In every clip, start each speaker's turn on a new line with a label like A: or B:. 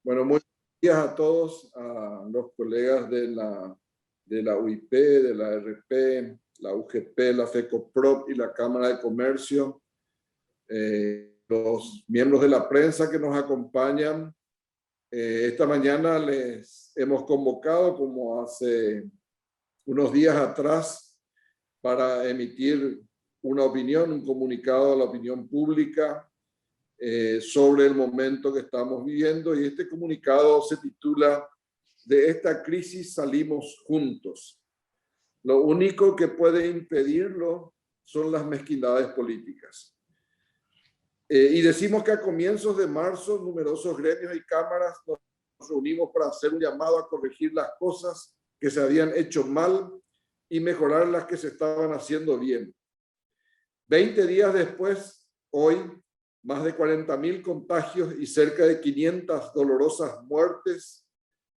A: Bueno, muchos días a todos, a los colegas de la UIP, de la RP, la UGP, la FECOPROP y la Cámara de Comercio, los miembros de la prensa que nos acompañan. Esta mañana les hemos convocado, como hace unos días atrás, para emitir una opinión, un comunicado a la opinión pública sobre el momento que estamos viviendo, y este comunicado se titula "De esta crisis salimos juntos. Lo único que puede impedirlo son las mezquindades políticas". Y decimos que a comienzos de marzo numerosos gremios y cámaras nos reunimos para hacer un llamado a corregir las cosas que se habían hecho mal y mejorar las que se estaban haciendo bien. 20 días después, hoy, más de 40.000 contagios y cerca de 500 dolorosas muertes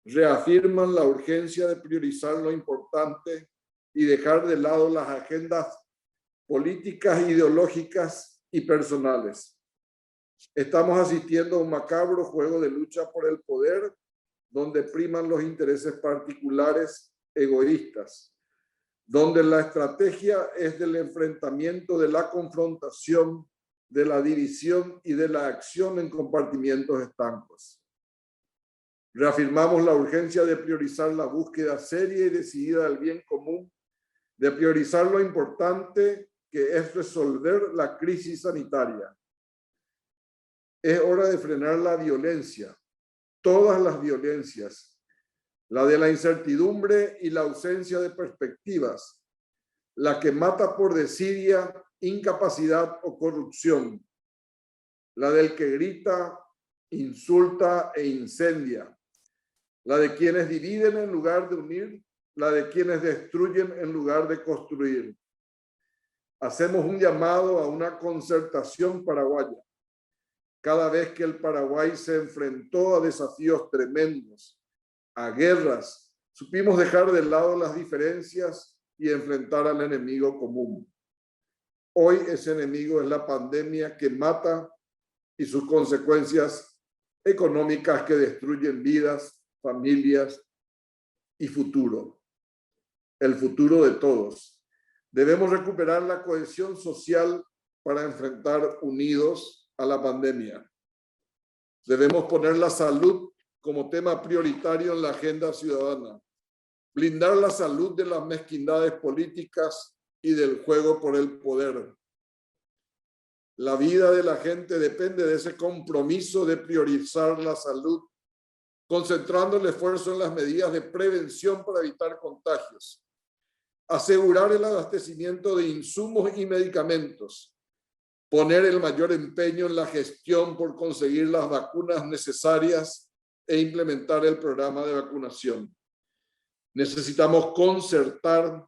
A: reafirman la urgencia de priorizar lo importante y dejar de lado las agendas políticas, ideológicas y personales. Estamos asistiendo a un macabro juego de lucha por el poder, donde priman los intereses particulares egoístas, donde la estrategia es del enfrentamiento, de la confrontación, de la división y de la acción en compartimientos estancos. Reafirmamos la urgencia de priorizar la búsqueda seria y decidida del bien común, de priorizar lo importante que es resolver la crisis sanitaria. Es hora de frenar la violencia, todas las violencias, la de la incertidumbre y la ausencia de perspectivas, la que mata por desidia, incapacidad o corrupción, la del que grita, insulta e incendia, la de quienes dividen en lugar de unir, la de quienes destruyen en lugar de construir. Hacemos un llamado a una concertación paraguaya. Cada vez que el Paraguay se enfrentó a desafíos tremendos, a guerras, supimos dejar de lado las diferencias y enfrentar al enemigo común. Hoy ese enemigo es la pandemia que mata y sus consecuencias económicas que destruyen vidas, familias y futuro. El futuro de todos. Debemos recuperar la cohesión social para enfrentar unidos a la pandemia. Debemos poner la salud como tema prioritario en la agenda ciudadana. Blindar la salud de las mezquindades políticas y del juego por el poder. La vida de la gente depende de ese compromiso de priorizar la salud, concentrando el esfuerzo en las medidas de prevención para evitar contagios. Asegurar el abastecimiento de insumos y medicamentos. Poner el mayor empeño en la gestión por conseguir las vacunas necesarias e implementar el programa de vacunación. Necesitamos concertar,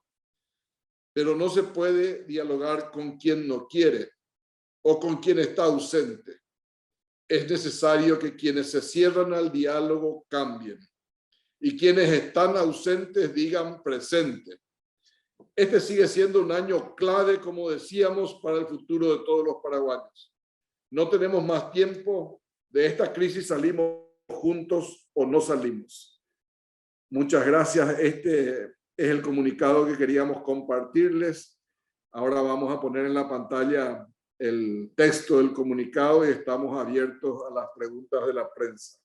A: pero no se puede dialogar con quien no quiere o con quien está ausente. Es necesario que quienes se cierran al diálogo cambien y quienes están ausentes digan presente. Este sigue siendo un año clave, como decíamos, para el futuro de todos los paraguayos. No tenemos más tiempo. De esta crisis salimos juntos o no salimos. Muchas gracias. Este es el comunicado que queríamos compartirles. Ahora vamos a poner en la pantalla el texto del comunicado y estamos abiertos a las preguntas de la prensa.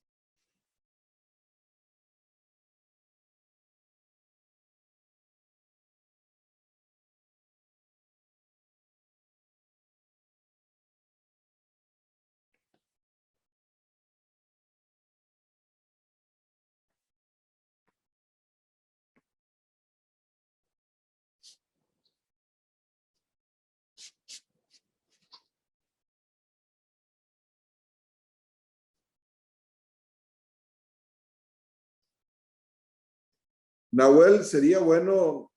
A: Nahuel, sería bueno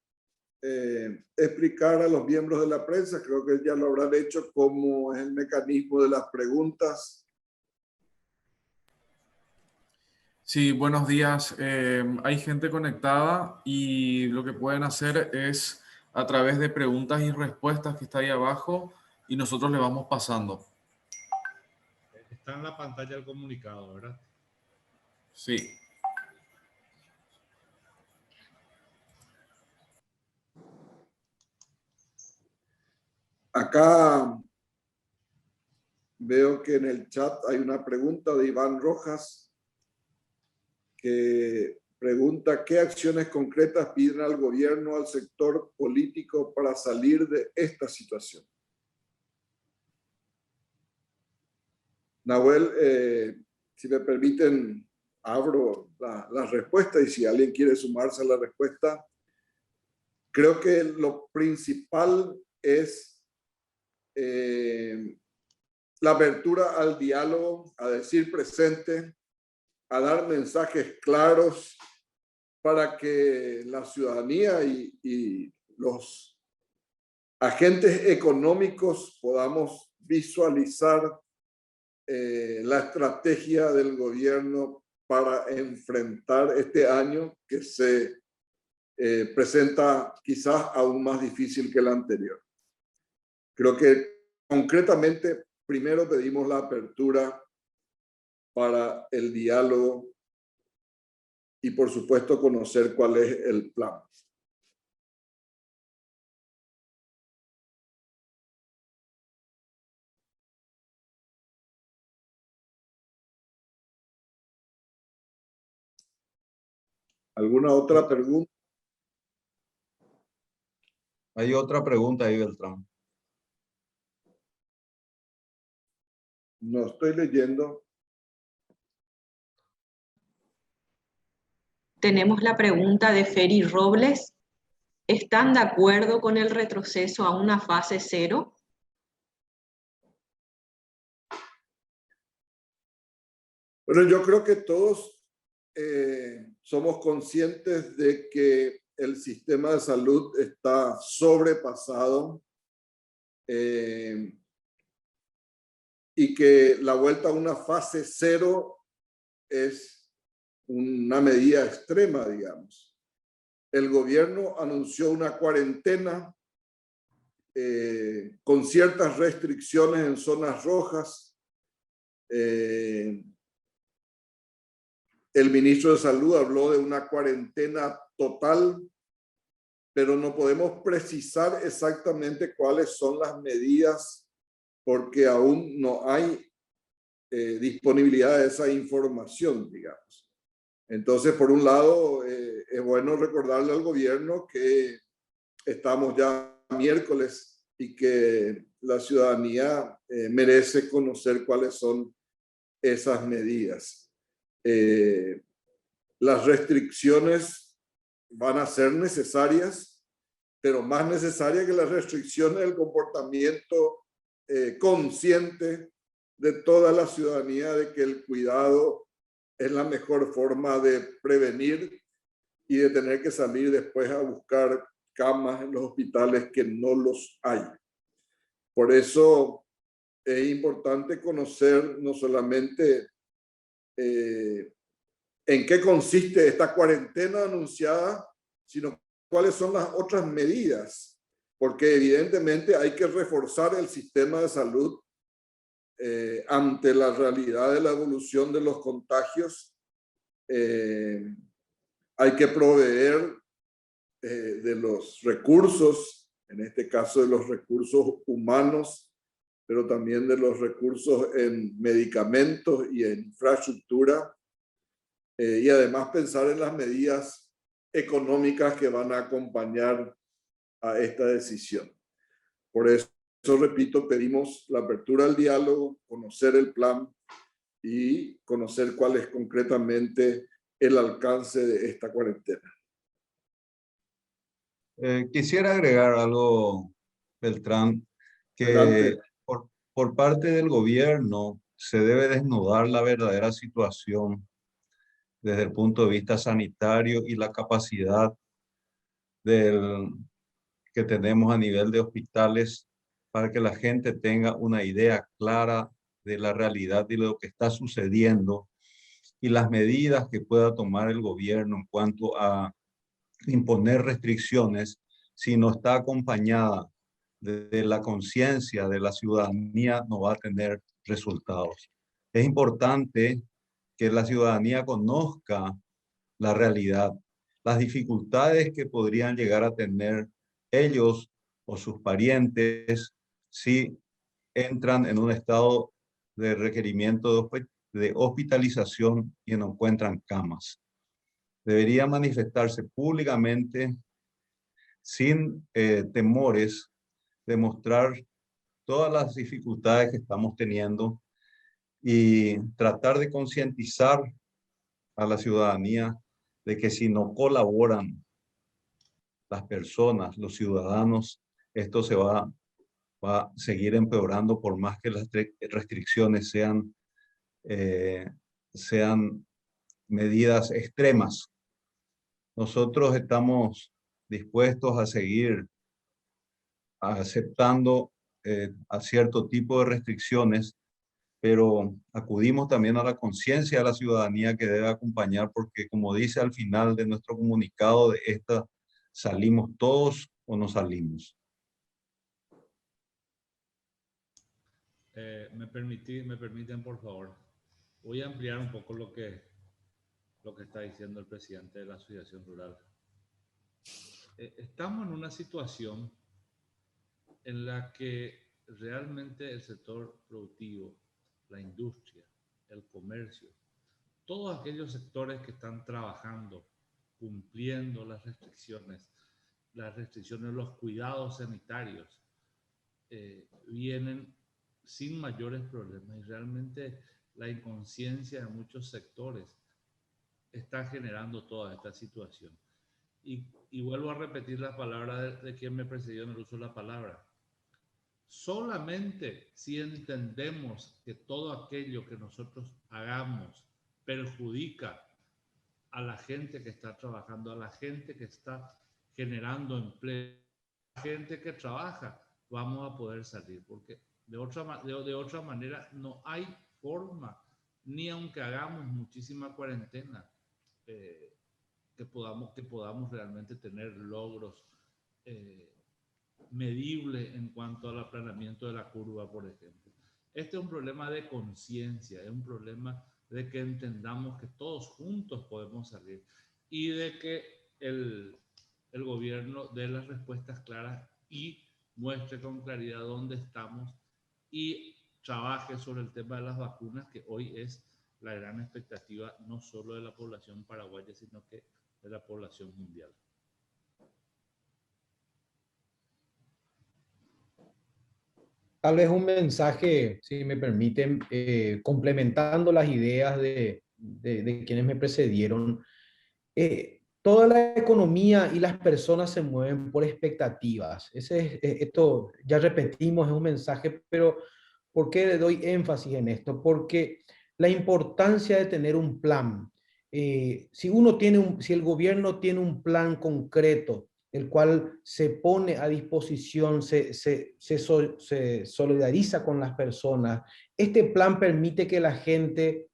A: explicar a los miembros de la prensa, creo que ya lo habrán hecho, cómo es el mecanismo de las preguntas.
B: Sí, buenos días. Hay gente conectada y lo que pueden hacer es a través de preguntas y respuestas que está ahí abajo y nosotros le vamos pasando.
C: Está en la pantalla el comunicado, ¿verdad?
B: Sí.
A: Acá veo que en el chat hay una pregunta de Iván Rojas que pregunta qué acciones concretas piden al gobierno, al sector político para salir de esta situación. Nahuel, si me permiten, abro la respuesta y si alguien quiere sumarse a la respuesta, creo que lo principal es la apertura al diálogo, a decir presente, a dar mensajes claros para que la ciudadanía y los agentes económicos podamos visualizar la estrategia del gobierno para enfrentar este año que se presenta quizás aún más difícil que el anterior. Creo que concretamente primero pedimos la apertura para el diálogo y por supuesto conocer cuál es el plan. ¿Alguna otra pregunta?
C: Hay otra pregunta ahí, Beltrán.
A: No estoy leyendo.
D: Tenemos la pregunta de Feri Robles. ¿Están de acuerdo con el retroceso a una fase 0?
A: Bueno, yo creo que todos somos conscientes de que el sistema de salud está sobrepasado y que la vuelta a una fase 0 es una medida extrema, digamos. El gobierno anunció una cuarentena con ciertas restricciones en zonas rojas. El ministro de Salud habló de una cuarentena total, pero no podemos precisar exactamente cuáles son las medidas porque aún no hay disponibilidad de esa información, digamos. Entonces, por un lado, es bueno recordarle al gobierno que estamos ya miércoles y que la ciudadanía merece conocer cuáles son esas medidas. Las restricciones van a ser necesarias, pero más necesarias que las restricciones del comportamiento consciente de toda la ciudadanía de que el cuidado es la mejor forma de prevenir y de tener que salir después a buscar camas en los hospitales que no los hay. Por eso es importante conocer no solamente en qué consiste esta cuarentena anunciada, sino cuáles son las otras medidas, porque evidentemente hay que reforzar el sistema de salud ante la realidad de la evolución de los contagios. Hay que proveer de los recursos, en este caso de los recursos humanos, pero también de los recursos en medicamentos y en infraestructura, y además pensar en las medidas económicas que van a acompañar a esta decisión. Por eso, repito, pedimos la apertura al diálogo, conocer el plan y conocer cuál es concretamente el alcance de esta cuarentena.
C: Quisiera agregar algo, Beltrán, que por parte del gobierno se debe desnudar la verdadera situación desde el punto de vista sanitario y la capacidad que tenemos a nivel de hospitales para que la gente tenga una idea clara de la realidad y lo que está sucediendo y las medidas que pueda tomar el gobierno en cuanto a imponer restricciones si no está acompañada de la conciencia de la ciudadanía no va a tener resultados. Es importante que la ciudadanía conozca la realidad, las dificultades que podrían llegar a tener ellos o sus parientes si entran en un estado de requerimiento de hospitalización y no encuentran camas. Debería manifestarse públicamente sin temores, demostrar todas las dificultades que estamos teniendo y tratar de concientizar a la ciudadanía de que si no colaboran las personas, los ciudadanos, esto va a seguir empeorando por más que las restricciones sean medidas extremas. Nosotros estamos dispuestos a seguir aceptando a cierto tipo de restricciones, pero acudimos también a la conciencia de la ciudadanía que debe acompañar, porque como dice al final de nuestro comunicado de esta, ¿salimos todos o no salimos?
E: Me permiten, por favor. Voy a ampliar un poco lo que está diciendo el presidente de la Asociación Rural. Estamos en una situación en la que realmente el sector productivo, la industria, el comercio, todos aquellos sectores que están trabajando, cumpliendo las restricciones, los cuidados sanitarios, vienen sin mayores problemas, y realmente la inconsciencia de muchos sectores está generando toda esta situación. Y vuelvo a repetir la palabra de quien me precedió en el uso de la palabra. Solamente si entendemos que todo aquello que nosotros hagamos perjudica a la gente que está trabajando, a la gente que está generando empleo, a la gente que trabaja, vamos a poder salir, porque de otra manera no hay forma, ni aunque hagamos muchísima cuarentena, que podamos realmente tener logros medibles en cuanto al aplanamiento de la curva, por ejemplo. Este es un problema de conciencia, es un problema de que entendamos que todos juntos podemos salir, y de que el gobierno dé las respuestas claras y muestre con claridad dónde estamos y trabaje sobre el tema de las vacunas, que hoy es la gran expectativa no solo de la población paraguaya, sino que de la población mundial.
F: Tal vez un mensaje, si me permiten, complementando las ideas de quienes me precedieron. Toda la economía y las personas se mueven por expectativas. Esto ya repetimos, es un mensaje, pero ¿por qué le doy énfasis en esto? Porque la importancia de tener un plan. Si el gobierno tiene un plan concreto, el cual se pone a disposición, se solidariza con las personas, este plan permite que la gente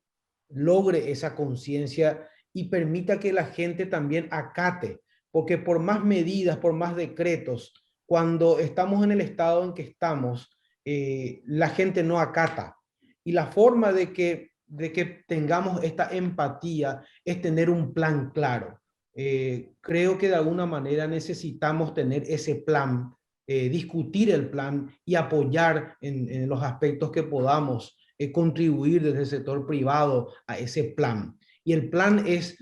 F: logre esa conciencia y permita que la gente también acate, porque por más medidas, por más decretos, cuando estamos en el estado en que estamos, la gente no acata. Y la forma de que tengamos esta empatía es tener un plan claro. Creo que de alguna manera necesitamos tener ese plan, discutir el plan y apoyar en los aspectos que podamos, contribuir desde el sector privado a ese plan. Y el plan es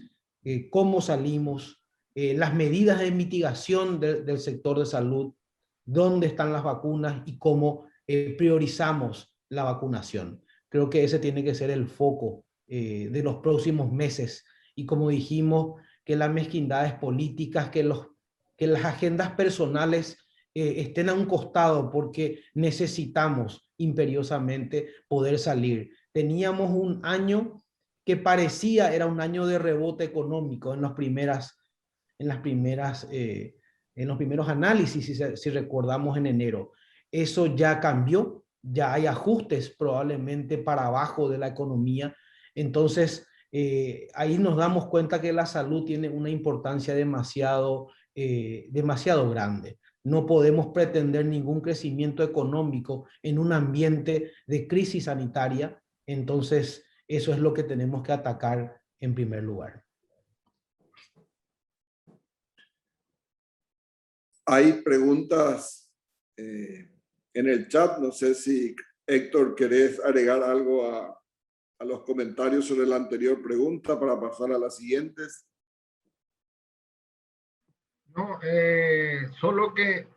F: cómo salimos, las medidas de mitigación del sector de salud, dónde están las vacunas y cómo priorizamos la vacunación. Creo que ese tiene que ser el foco de los próximos meses. Y como dijimos, que las mezquindades políticas, que las agendas personales estén a un costado, porque necesitamos imperiosamente poder salir. Teníamos un año que parecía era un año de rebote económico en los primeros análisis, si recordamos en enero. Eso ya cambió, ya hay ajustes probablemente para abajo de la economía. Entonces, ahí nos damos cuenta que la salud tiene una importancia demasiado grande. No podemos pretender ningún crecimiento económico en un ambiente de crisis sanitaria. Entonces, Eso es lo que tenemos que atacar en primer lugar.
A: Hay preguntas en el chat. No sé si, Héctor, querés agregar algo a los comentarios sobre la anterior pregunta para pasar a las siguientes.
G: No, solo que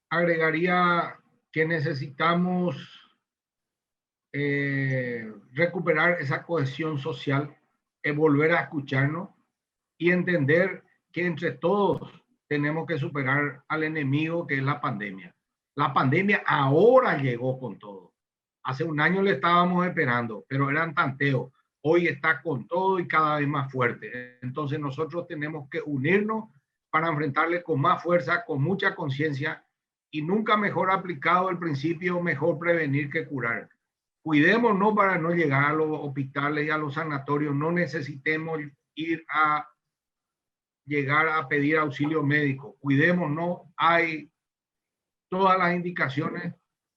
G: agregaría que necesitamos recuperar esa cohesión social, volver a escucharnos y entender que entre todos tenemos que superar al enemigo que es la pandemia. La pandemia ahora llegó con todo. Hace un año le estábamos esperando, pero eran tanteos. Hoy está con todo y cada vez más fuerte. Entonces nosotros tenemos que unirnos para enfrentarle con más fuerza, con mucha conciencia, y nunca mejor aplicado el principio mejor prevenir que curar. Cuidémonos para no llegar a los hospitales y a los sanatorios. No necesitemos llegar a pedir auxilio médico. Cuidémonos, hay todas las indicaciones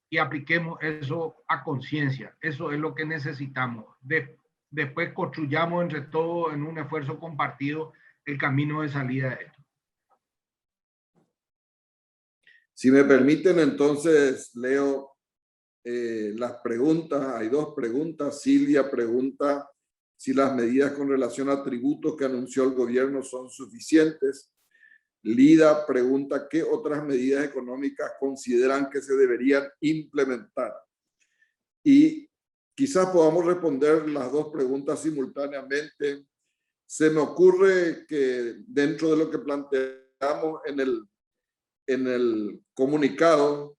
G: y apliquemos eso a conciencia. Eso es lo que necesitamos. Después construyamos entre todos en un esfuerzo compartido el camino de salida de esto.
A: Si me permiten, entonces leo las preguntas. Hay dos preguntas. Silvia pregunta si las medidas con relación a tributos que anunció el gobierno son suficientes. Lida pregunta qué otras medidas económicas consideran que se deberían implementar. Y quizás podamos responder las dos preguntas simultáneamente. Se me ocurre que dentro de lo que planteamos en el comunicado,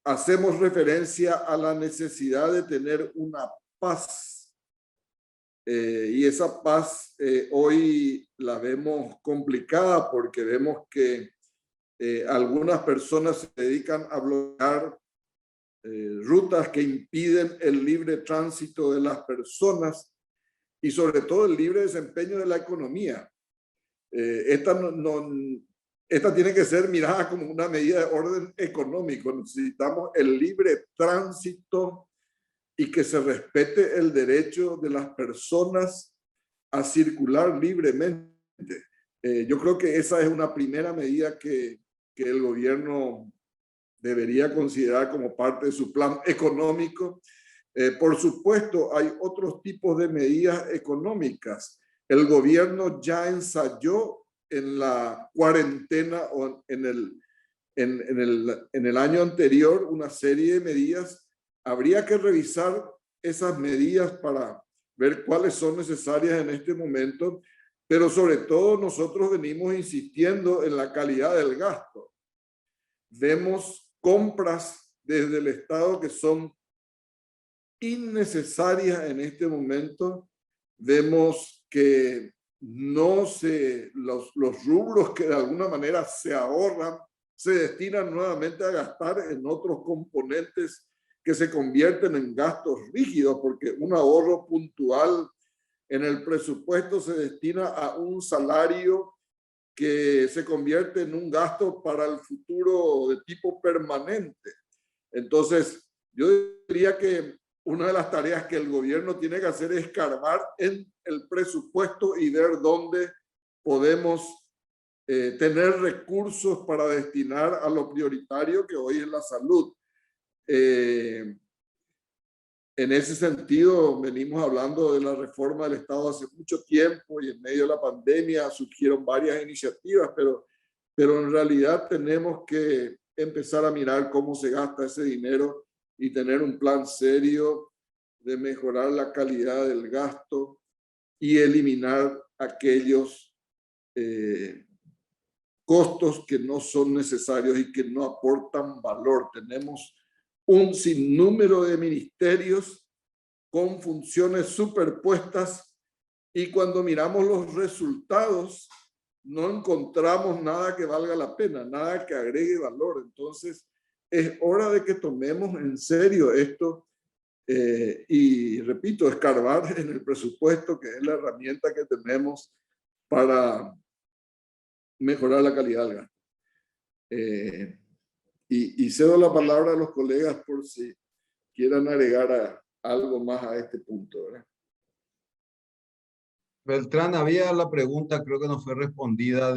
A: hacemos referencia a la necesidad de tener una paz. Y esa paz hoy la vemos complicada porque vemos que algunas personas se dedican a bloquear rutas que impiden el libre tránsito de las personas y sobre todo el libre desempeño de la economía. Esta tiene que ser mirada como una medida de orden económico. Necesitamos el libre tránsito y que se respete el derecho de las personas a circular libremente. Yo creo que esa es una primera medida que el gobierno debería considerar como parte de su plan económico. Por supuesto, hay otros tipos de medidas económicas. El gobierno ya ensayó en la cuarentena o en el año anterior una serie de medidas. Habría que revisar esas medidas para ver cuáles son necesarias en este momento, pero sobre todo nosotros venimos insistiendo en la calidad del gasto. Vemos compras desde el Estado que son innecesarias en este momento. Vemos que los rubros que de alguna manera se ahorran se destinan nuevamente a gastar en otros componentes que se convierten en gastos rígidos, porque un ahorro puntual en el presupuesto se destina a un salario que se convierte en un gasto para el futuro de tipo permanente. Entonces, yo diría que una de las tareas que el gobierno tiene que hacer es escarbar en el presupuesto y ver dónde podemos tener recursos para destinar a lo prioritario que hoy es la salud. En ese sentido, venimos hablando de la reforma del Estado hace mucho tiempo y en medio de la pandemia surgieron varias iniciativas, pero en realidad tenemos que empezar a mirar cómo se gasta ese dinero y tener un plan serio de mejorar la calidad del gasto y eliminar aquellos costos que no son necesarios y que no aportan valor. Tenemos un sinnúmero de ministerios con funciones superpuestas y cuando miramos los resultados no encontramos nada que valga la pena, nada que agregue valor. Entonces es hora de que tomemos en serio esto y repito, escarbar en el presupuesto, que es la herramienta que tenemos para mejorar la calidad del gasto. Y cedo la palabra a los colegas por si quieran agregar algo más a este punto, ¿verdad?
C: Beltrán, había la pregunta, creo que no fue respondida,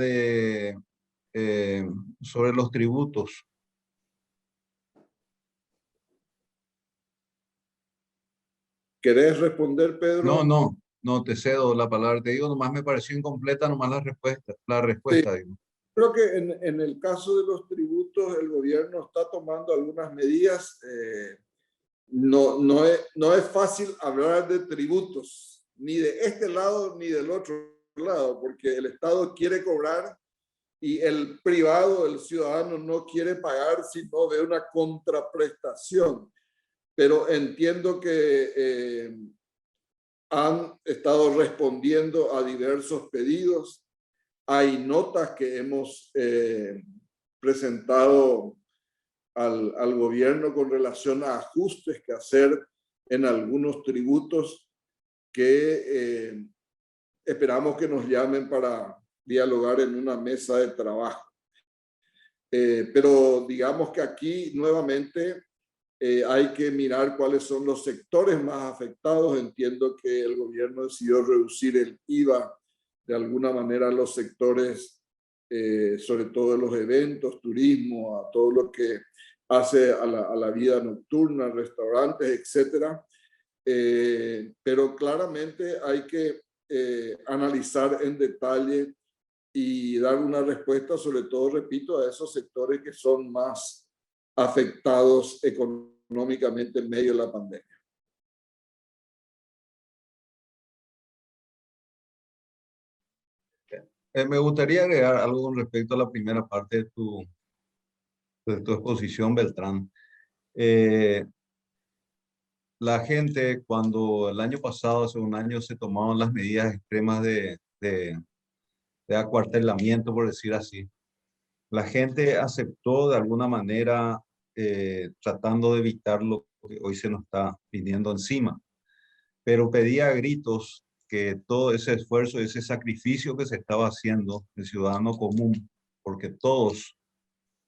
C: sobre los tributos.
A: ¿Querés responder, Pedro?
C: No, te cedo la palabra. Te digo, nomás me pareció incompleta nomás la
A: Sí,
C: respuesta, digo.
A: creo que en el caso de los tributos, el gobierno está tomando algunas medidas. No es fácil hablar de tributos, ni de este lado ni del otro lado, porque el Estado quiere cobrar y el privado, el ciudadano, no quiere pagar si no ve una contraprestación. Pero entiendo que han estado respondiendo a diversos pedidos. Hay notas que hemos presentado al gobierno con relación a ajustes que hacer en algunos tributos que esperamos que nos llamen para dialogar en una mesa de trabajo. Pero digamos que aquí nuevamente hay que mirar cuáles son los sectores más afectados. Entiendo que el gobierno decidió reducir el IVA de alguna manera a los sectores, sobre todo de los eventos, turismo, a todo lo que hace a la vida nocturna, restaurantes, etcétera. Pero claramente hay que analizar en detalle y dar una respuesta, sobre todo, repito, a esos sectores que son más afectados económicamente en medio de la pandemia.
C: Me gustaría agregar algo con respecto a la primera parte de tu exposición, Beltrán. La gente, cuando el año pasado, hace un año, se tomaban las medidas extremas de acuartelamiento, por decir así, la gente aceptó de alguna manera, tratando de evitar lo que hoy se nos está viniendo encima, pero pedía a gritos que todo ese esfuerzo, ese sacrificio que se estaba haciendo el ciudadano común, porque todos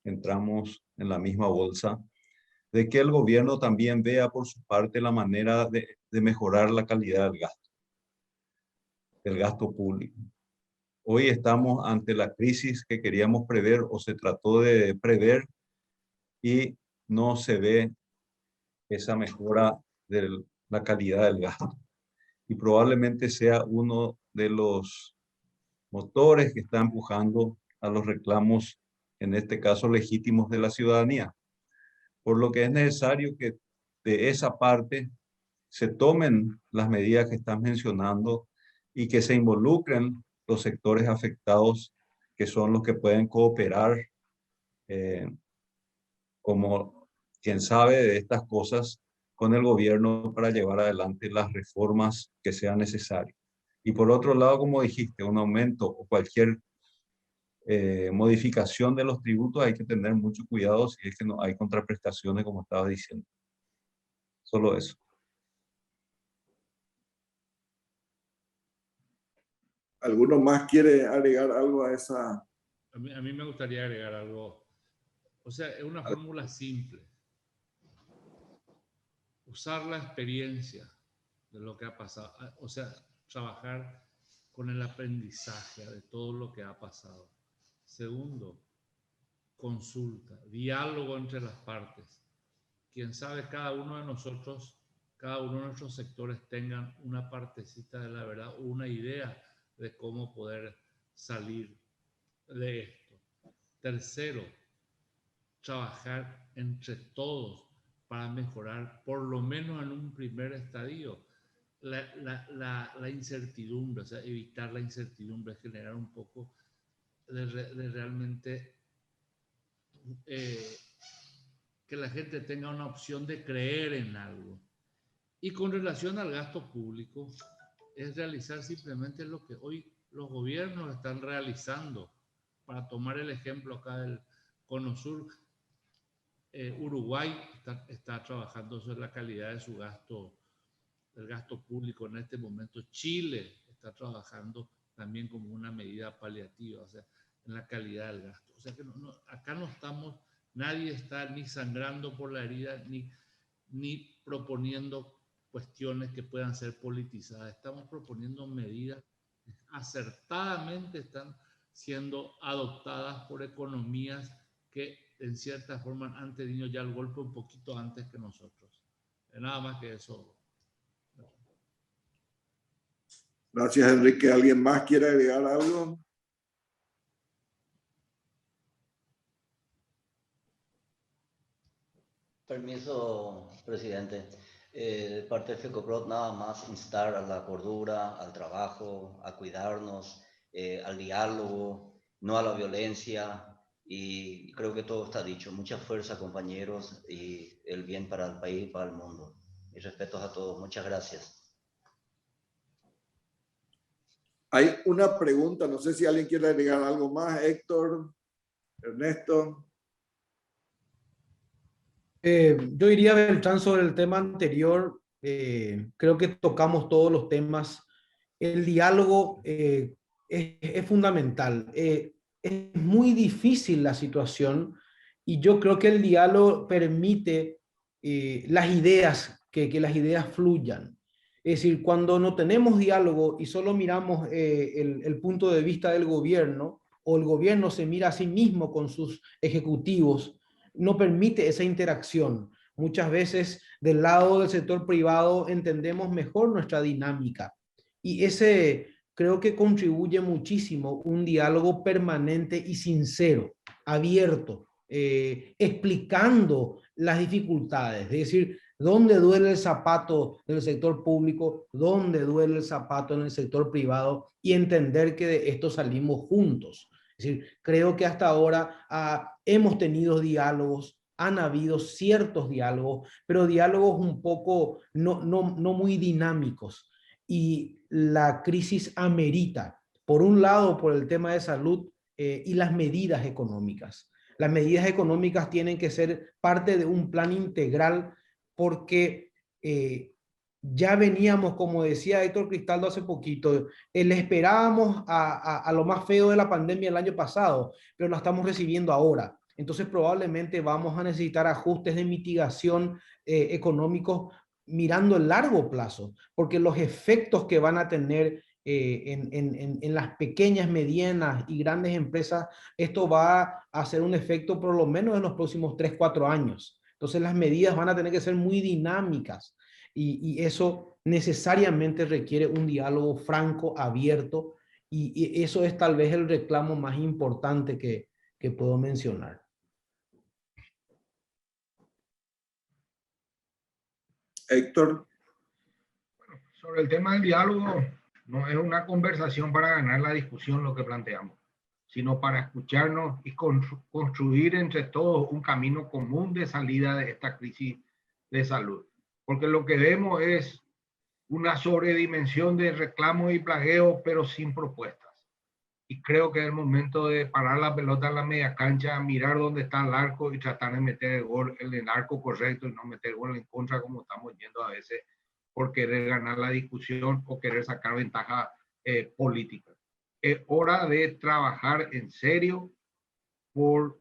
C: entramos en la misma bolsa, de que el gobierno también vea por su parte la manera de mejorar la calidad del gasto público. Hoy estamos ante la crisis que queríamos prever o se trató de prever y no se ve esa mejora de la calidad del gasto. Y probablemente sea uno de los motores que está empujando a los reclamos, en este caso legítimos de la ciudadanía. Por lo que es necesario que de esa parte se tomen las medidas que estás mencionando y que se involucren los sectores afectados, que son los que pueden cooperar como quien sabe de estas cosas con el gobierno para llevar adelante las reformas que sean necesarias. Y por otro lado, como dijiste, un aumento o cualquier modificación de los tributos, hay que tener mucho cuidado si es que no hay contraprestaciones, como estaba diciendo. Solo eso.
A: ¿Alguno más quiere agregar algo a esa?
E: A mí me gustaría agregar algo. O sea, es una fórmula simple. Usar la experiencia de lo que ha pasado. O sea, trabajar con el aprendizaje de todo lo que ha pasado. Segundo, consulta, diálogo entre las partes. Quién sabe, cada uno de nosotros, cada uno de nuestros sectores tengan una partecita de la verdad o una idea de cómo poder salir de esto. Tercero, trabajar entre todos para mejorar, por lo menos en un primer estadio, la incertidumbre, o sea, evitar la incertidumbre, generar un poco de realmente que la gente tenga una opción de creer en algo. Y con relación al gasto público, es realizar simplemente lo que hoy los gobiernos están realizando. Para tomar el ejemplo acá del Cono Sur, Uruguay está trabajando sobre la calidad de su gasto, del gasto público en este momento. Chile está trabajando también como una medida paliativa, o sea, en la calidad del gasto. O sea que acá no estamos, nadie está ni sangrando por la herida, ni proponiendo cuestiones que puedan ser politizadas. Estamos proponiendo medidas acertadamente están siendo adoptadas por economías que en cierta forma han tenido ya el golpe un poquito antes que nosotros. Nada más que eso.
A: Gracias, Enrique. ¿Alguien más quiere agregar algo?
H: Permiso, presidente. De parte de FECOPROD, nada más instar a la cordura, al trabajo, a cuidarnos, al diálogo, no a la violencia, y creo que todo está dicho. Mucha fuerza, compañeros, y el bien para el país y para el mundo. Mis respetos a todos. Muchas gracias.
A: Hay una pregunta, no sé si alguien quiere agregar algo más. Héctor, Ernesto.
F: Yo diría, Beltrán, sobre el tema anterior, creo que tocamos todos los temas. El diálogo es fundamental. Es muy difícil la situación y yo creo que el diálogo permite las ideas, que las ideas fluyan. Es decir, cuando no tenemos diálogo y solo miramos el punto de vista del gobierno, o el gobierno se mira a sí mismo con sus ejecutivos, no permite esa interacción. Muchas veces del lado del sector privado entendemos mejor nuestra dinámica y ese creo que contribuye muchísimo un diálogo permanente y sincero, abierto, explicando las dificultades, es decir, dónde duele el zapato del sector público, dónde duele el zapato en el sector privado y entender que de esto salimos juntos. Es decir, creo que hasta ahora hemos tenido diálogos, han habido ciertos diálogos, pero diálogos un poco no muy dinámicos. Y la crisis amerita, por un lado, por el tema de salud y las medidas económicas. Las medidas económicas tienen que ser parte de un plan integral porque ya veníamos, como decía Héctor Cristaldo hace poquito, le esperábamos a lo más feo de la pandemia el año pasado, pero lo estamos recibiendo ahora. Entonces probablemente vamos a necesitar ajustes de mitigación económicos mirando el largo plazo, porque los efectos que van a tener en las pequeñas, medianas y grandes empresas, esto va a hacer un efecto por lo menos en los próximos 3, 4 años. Entonces las medidas van a tener que ser muy dinámicas y eso necesariamente requiere un diálogo franco, abierto, y eso es tal vez el reclamo más importante que puedo mencionar.
A: Héctor.
G: Bueno, sobre el tema del diálogo, no es una conversación para ganar la discusión lo que planteamos, sino para escucharnos y construir entre todos un camino común de salida de esta crisis de salud. Porque lo que vemos es una sobredimensión de reclamos y plagueos, pero sin propuestas. Y creo que es el momento de parar la pelota en la media cancha, mirar dónde está el arco y tratar de meter el gol en el arco correcto y no meter gol en contra como estamos yendo a veces por querer ganar la discusión o querer sacar ventaja política. Es hora de trabajar en serio por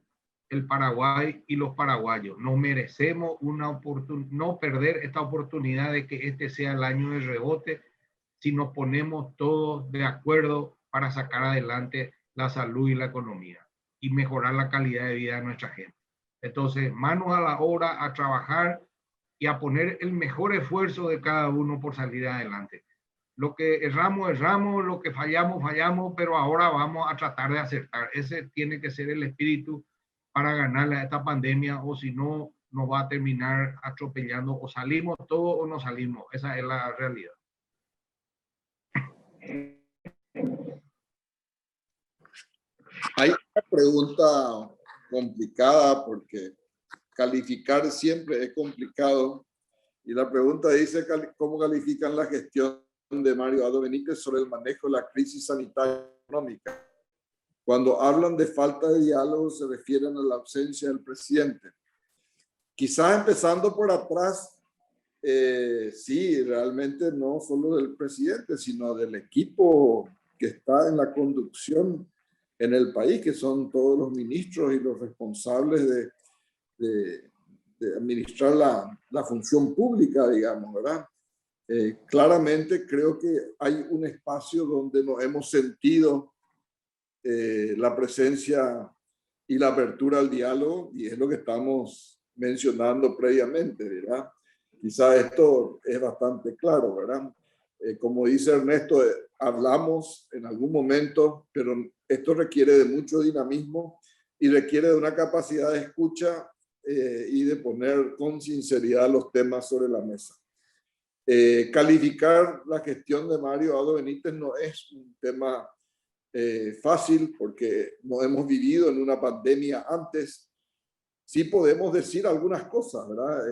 G: el Paraguay y los paraguayos. Nos merecemos no perder esta oportunidad de que este sea el año de rebote si nos ponemos todos de acuerdo para sacar adelante la salud y la economía y mejorar la calidad de vida de nuestra gente. Entonces, manos a la obra, a trabajar y a poner el mejor esfuerzo de cada uno por salir adelante. Lo que erramos, erramos, lo que fallamos, fallamos, pero ahora vamos a tratar de acertar. Ese tiene que ser el espíritu para ganarle a esta pandemia, o si no, nos va a terminar atropellando, o salimos todos o no salimos. Esa es la realidad.
A: Hay una pregunta complicada porque calificar siempre es complicado. Y la pregunta dice, ¿cómo califican la gestión de Mario Abdo Benítez sobre el manejo de la crisis sanitaria y económica? Cuando hablan de falta de diálogo se refieren a la ausencia del presidente. Quizás empezando por atrás, sí, realmente no solo del presidente, sino del equipo que está en la conducción en el país, que son todos los ministros y los responsables de administrar la función pública, digamos, ¿verdad? Claramente creo que hay un espacio donde nos hemos sentido la presencia y la apertura al diálogo, y es lo que estamos mencionando previamente, ¿verdad? Quizá esto es bastante claro, ¿verdad? Como dice Ernesto, hablamos en algún momento, pero esto requiere de mucho dinamismo y requiere de una capacidad de escucha y de poner con sinceridad los temas sobre la mesa. Calificar la gestión de Mario Abdo Benítez no es un tema fácil porque no hemos vivido en una pandemia antes. Sí podemos decir algunas cosas, ¿verdad?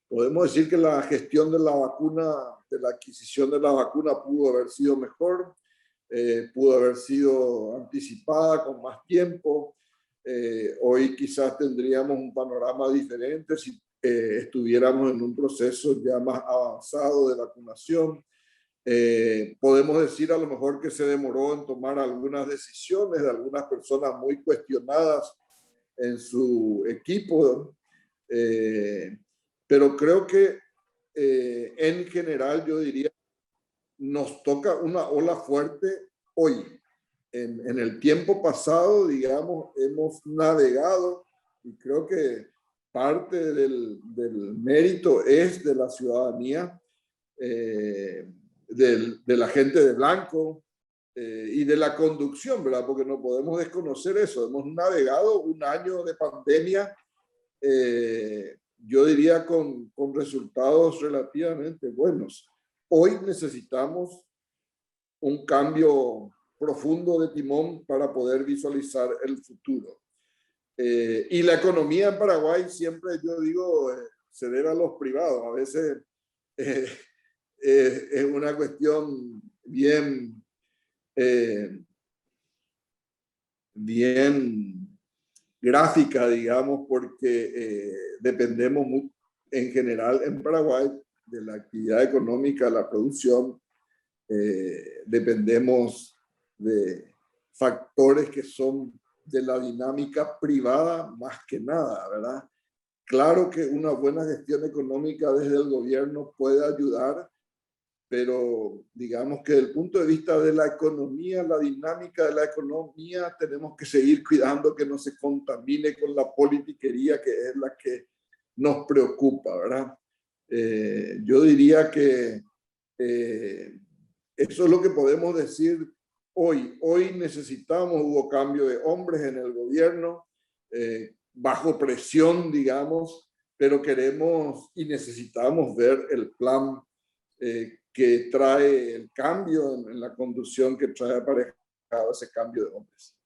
A: Podemos decir que la gestión de la vacuna, de la adquisición de la vacuna pudo haber sido mejor, pudo haber sido anticipada con más tiempo. Hoy quizás tendríamos un panorama diferente si estuviéramos en un proceso ya más avanzado de vacunación. Podemos decir a lo mejor que se demoró en tomar algunas decisiones de algunas personas muy cuestionadas en su equipo, pero creo que en general yo diría nos toca una ola fuerte hoy. En el tiempo pasado, digamos, hemos navegado y creo que parte del mérito es de la ciudadanía, de la gente de blanco y de la conducción, ¿verdad? Porque no podemos desconocer eso. Hemos navegado un año de pandemia, yo diría con resultados relativamente buenos. Hoy necesitamos un cambio profundo de timón para poder visualizar el futuro. Y la economía en Paraguay siempre, yo digo, se debe a los privados. A veces es una cuestión bien gráfica, digamos, porque dependemos en general en Paraguay de la actividad económica, la producción, dependemos de factores que son de la dinámica privada más que nada, ¿verdad? Claro que una buena gestión económica desde el gobierno puede ayudar, pero digamos que desde el punto de vista de la economía, la dinámica de la economía, tenemos que seguir cuidando que no se contamine con la politiquería, que es la que nos preocupa, ¿verdad? Yo diría que eso es lo que podemos decir hoy. Hoy necesitamos, hubo cambio de hombres en el gobierno, bajo presión, digamos, pero queremos y necesitamos ver el plan que trae el cambio en la conducción que trae aparejado ese cambio de hombres.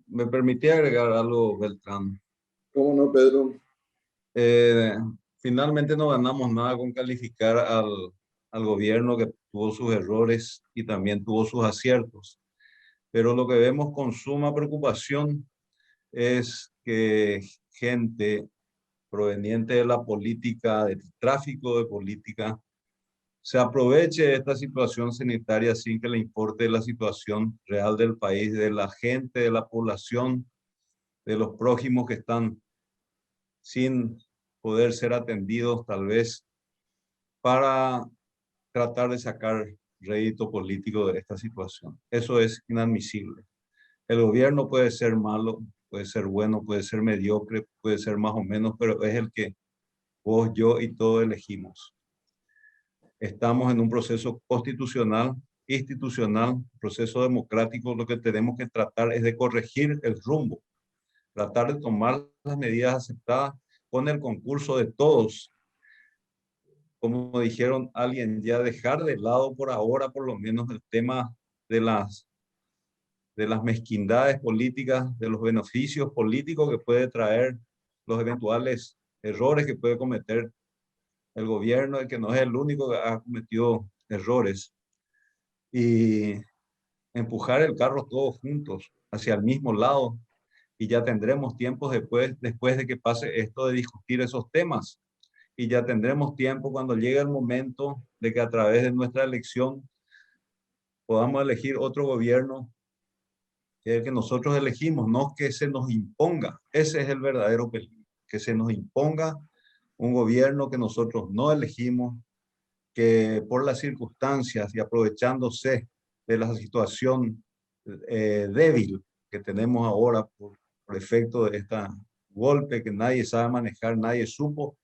C: Me permití agregar algo, Beltrán.
A: ¿Cómo no, Pedro?
C: Finalmente no ganamos nada con calificar al gobierno que tuvo sus errores y también tuvo sus aciertos. Pero lo que vemos con suma preocupación es que gente proveniente de la política, del tráfico de política, se aproveche de esta situación sanitaria sin que le importe la situación real del país, de la gente, de la población, de los prójimos que están sin poder ser atendidos tal vez, para tratar de sacar rédito político de esta situación. Eso es inadmisible. El gobierno puede ser malo, puede ser bueno, puede ser mediocre, puede ser más o menos, pero es el que vos, yo y todos elegimos. Estamos en un proceso constitucional, institucional, proceso democrático. Lo que tenemos que tratar es de corregir el rumbo, tratar de tomar las medidas aceptadas con el concurso de todos. Como dijeron alguien, ya dejar de lado por ahora, por lo menos, el tema de las mezquindades políticas, de los beneficios políticos que puede traer los eventuales errores que puede cometer el gobierno, el que no es el único que ha cometido errores, y empujar el carro todos juntos hacia el mismo lado, y ya tendremos tiempos después de que pase esto de discutir esos temas, y ya tendremos tiempo cuando llegue el momento de que a través de nuestra elección podamos elegir otro gobierno que es el que nosotros elegimos, no que se nos imponga. Ese es el verdadero peligro, que se nos imponga un gobierno que nosotros no elegimos, que por las circunstancias y aprovechándose de la situación débil que tenemos ahora por efecto de este golpe que nadie sabe manejar, nadie supo,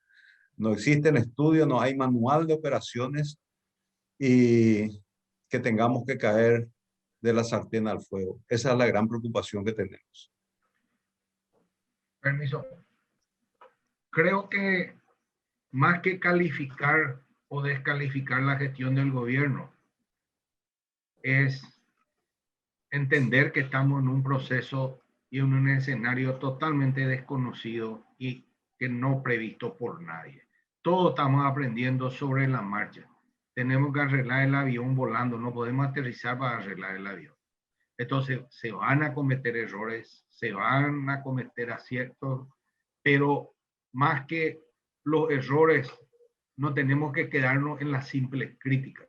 C: no existen estudios, no hay manual de operaciones y que tengamos que caer de la sartén al fuego. Esa es la gran preocupación que tenemos.
G: Permiso. Creo que más que calificar o descalificar la gestión del gobierno, es entender que estamos en un proceso y en un escenario totalmente desconocido y que no previsto por nadie. Todos estamos aprendiendo sobre la marcha. Tenemos que arreglar el avión volando, no podemos aterrizar para arreglar el avión. Entonces, se van a cometer errores, se van a cometer aciertos, pero más que los errores, no tenemos que quedarnos en las simples críticas,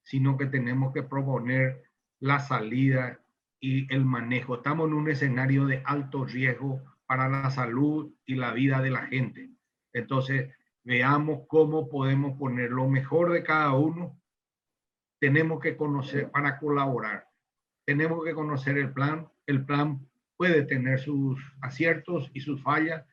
G: sino que tenemos que proponer la salida y el manejo. Estamos en un escenario de alto riesgo para la salud y la vida de la gente. Entonces, veamos cómo podemos poner lo mejor de cada uno. Tenemos que conocer para colaborar. Tenemos que conocer el plan. El plan puede tener sus aciertos y sus fallas.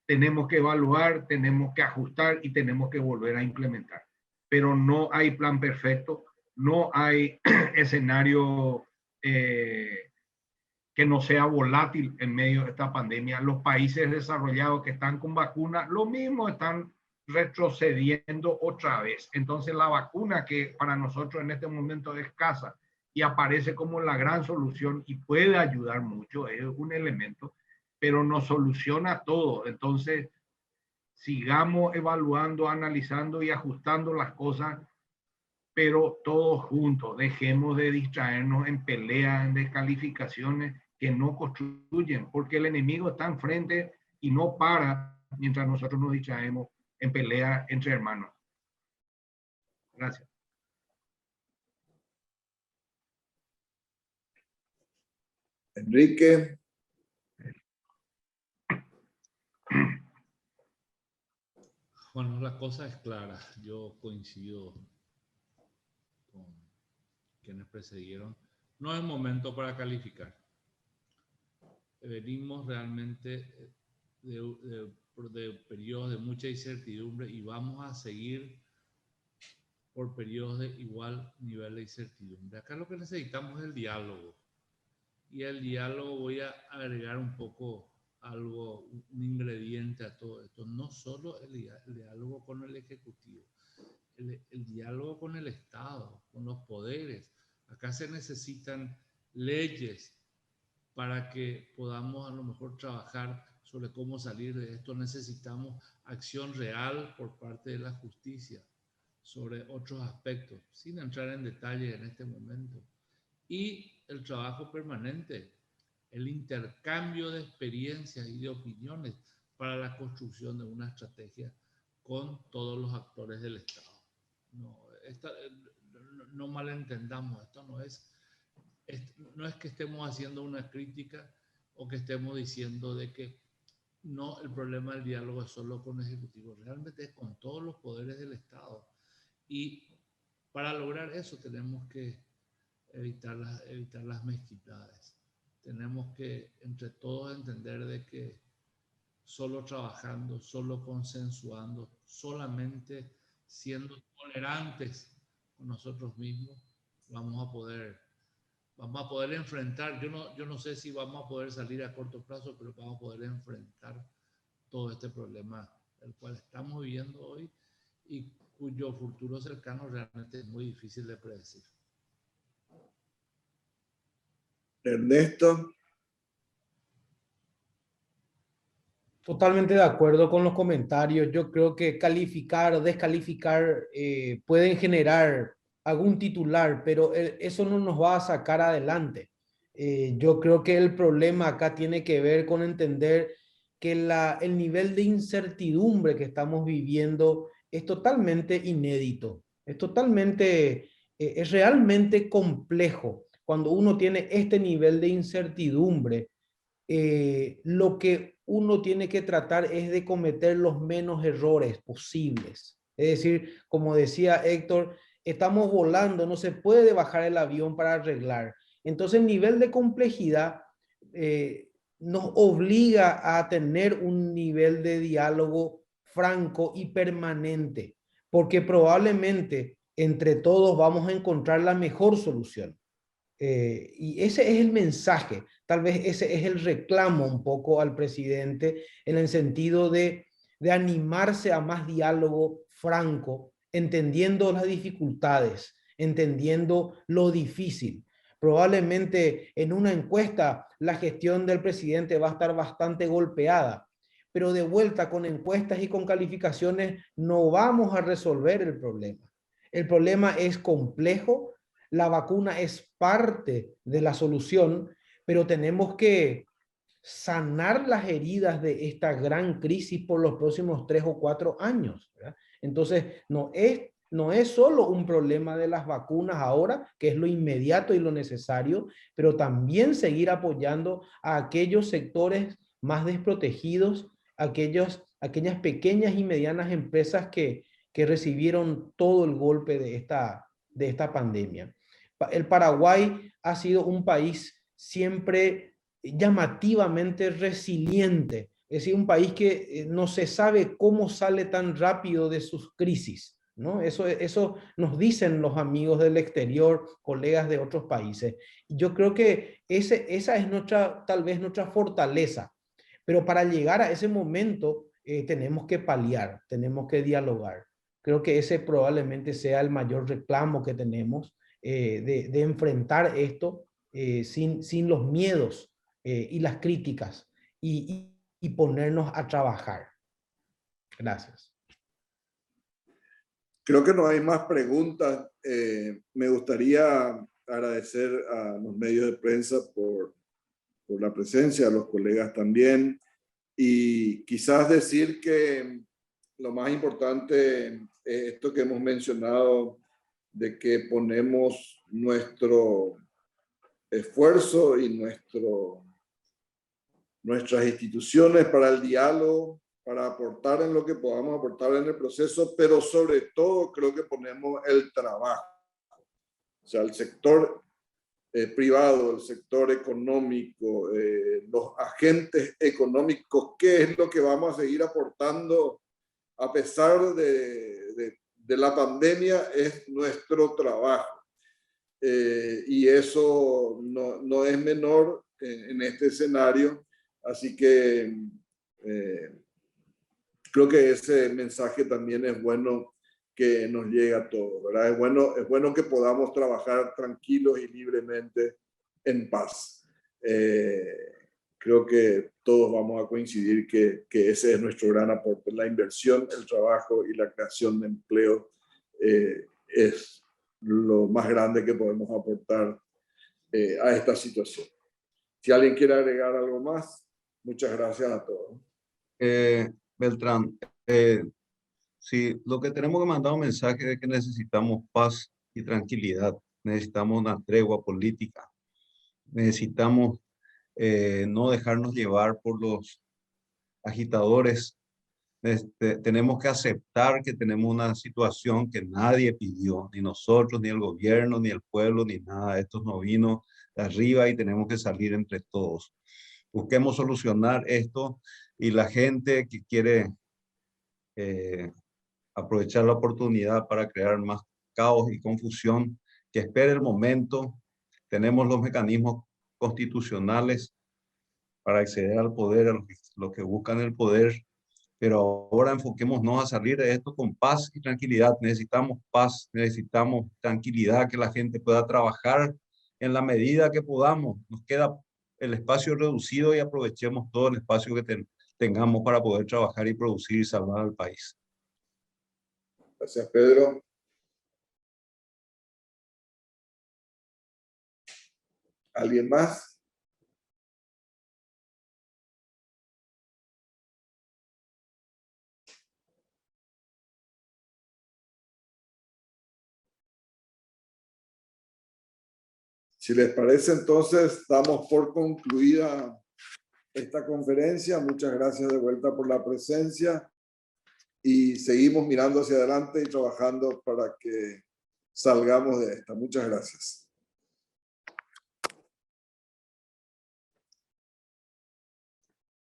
G: Tenemos que evaluar, tenemos que ajustar y tenemos que volver a implementar. Pero no hay plan perfecto, no hay escenario que no sea volátil en medio de esta pandemia. Los países desarrollados que están con vacunas, lo mismo están retrocediendo otra vez. Entonces la vacuna, que para nosotros en este momento es escasa y aparece como la gran solución y puede ayudar mucho, es un elemento, pero no soluciona todo. Entonces, sigamos evaluando, analizando y ajustando las cosas, pero todos juntos. Dejemos de distraernos en peleas, en descalificaciones que no construyen, porque el enemigo está enfrente y no para mientras nosotros nos distraemos en peleas entre hermanos. Gracias.
A: Enrique.
E: Bueno, la cosa es clara. Yo coincido con quienes precedieron. No es momento para calificar. Venimos realmente de periodos de mucha incertidumbre y vamos a seguir por periodos de igual nivel de incertidumbre. Acá lo que necesitamos es el diálogo. Y el diálogo, voy a agregar un poco algo, un ingrediente a todo esto. No solo el diálogo con el Ejecutivo, el diálogo con el Estado, con los poderes. Acá se necesitan leyes para que podamos a lo mejor trabajar sobre cómo salir de esto. Necesitamos acción real por parte de la justicia sobre otros aspectos, sin entrar en detalle en este momento. Y el trabajo permanente, el intercambio de experiencias y de opiniones para la construcción de una estrategia con todos los actores del Estado. No malentendamos, esto no es que estemos haciendo una crítica o que estemos diciendo de que no, el problema del diálogo es solo con el Ejecutivo, realmente es con todos los poderes del Estado. Y para lograr eso tenemos que evitar las mezquindades. Tenemos que entre todos entender de que solo trabajando, solo consensuando, solamente siendo tolerantes con nosotros mismos, vamos a poder enfrentar. Yo no sé si vamos a poder salir a corto plazo, pero vamos a poder enfrentar todo este problema el cual estamos viviendo hoy y cuyo futuro cercano realmente es muy difícil de predecir.
A: Ernesto.
F: Totalmente de acuerdo con los comentarios. Yo creo que calificar o descalificar pueden generar algún titular, pero eso no nos va a sacar adelante. Yo creo que el problema acá tiene que ver con entender que el nivel de incertidumbre que estamos viviendo es totalmente inédito, es realmente complejo. Cuando uno tiene este nivel de incertidumbre, lo que uno tiene que tratar es de cometer los menos errores posibles. Es decir, como decía Héctor, estamos volando, no se puede bajar el avión para arreglar. Entonces el nivel de complejidad nos obliga a tener un nivel de diálogo franco y permanente, porque probablemente entre todos vamos a encontrar la mejor solución. Y ese es el mensaje, tal vez ese es el reclamo un poco al presidente en el sentido de animarse a más diálogo franco, entendiendo las dificultades, entendiendo lo difícil. Probablemente en una encuesta la gestión del presidente va a estar bastante golpeada, pero de vuelta con encuestas y con calificaciones no vamos a resolver el problema. El problema es complejo, la vacuna es parte de la solución, pero tenemos que sanar las heridas de esta gran crisis por los próximos 3 o 4 años, ¿verdad? Entonces, no es solo un problema de las vacunas ahora, que es lo inmediato y lo necesario, pero también seguir apoyando a aquellos sectores más desprotegidos, aquellas pequeñas y medianas empresas que recibieron todo el golpe de esta pandemia. El Paraguay ha sido un país siempre llamativamente resiliente, es decir, un país que no se sabe cómo sale tan rápido de sus crisis, ¿no? Eso nos dicen los amigos del exterior, colegas de otros países. Yo creo que esa es tal vez nuestra fortaleza, pero para llegar a ese momento tenemos que paliar, tenemos que dialogar. Creo que ese probablemente sea el mayor reclamo que tenemos, de enfrentar esto sin los miedos y las críticas y ponernos a trabajar. Gracias.
A: Creo que no hay más preguntas. Me gustaría agradecer a los medios de prensa por la presencia, a los colegas también, y quizás decir que lo más importante es esto que hemos mencionado, de que ponemos nuestro esfuerzo y nuestras instituciones para el diálogo, para aportar en lo que podamos aportar en el proceso, pero sobre todo creo que ponemos el trabajo. O sea, el sector privado, el sector económico, los agentes económicos, ¿qué es lo que vamos a seguir aportando a pesar de la pandemia? Es nuestro trabajo. Y eso no es menor en este escenario. Así que creo que ese mensaje también es bueno que nos llegue a todos, ¿verdad? Es bueno que podamos trabajar tranquilos y libremente en paz. Creo que todos vamos a coincidir que ese es nuestro gran aporte. La inversión, el trabajo y la creación de empleo es lo más grande que podemos aportar a esta situación. Si alguien quiere agregar algo más, muchas gracias a todos.
C: Beltrán, sí, lo que tenemos que mandar un mensaje es que necesitamos paz y tranquilidad, necesitamos una tregua política, necesitamos no dejarnos llevar por los agitadores. Tenemos que aceptar que tenemos una situación que nadie pidió, ni nosotros, ni el gobierno, ni el pueblo, ni nada. Esto nos vino de arriba y tenemos que salir entre todos. Busquemos solucionar esto, y la gente que quiere aprovechar la oportunidad para crear más caos y confusión, que espere el momento. Tenemos los mecanismos constitucionales para acceder al poder, a los que buscan el poder, pero ahora enfoquémonos a salir de esto con paz y tranquilidad. Necesitamos paz, necesitamos tranquilidad, que la gente pueda trabajar en la medida que podamos. Nos queda el espacio reducido y aprovechemos todo el espacio que tengamos para poder trabajar y producir y salvar al país.
A: Gracias, Pedro. ¿Alguien más? Si les parece, entonces damos por concluida esta conferencia. Muchas gracias de vuelta por la presencia y seguimos mirando hacia adelante y trabajando para que salgamos de esta. Muchas gracias.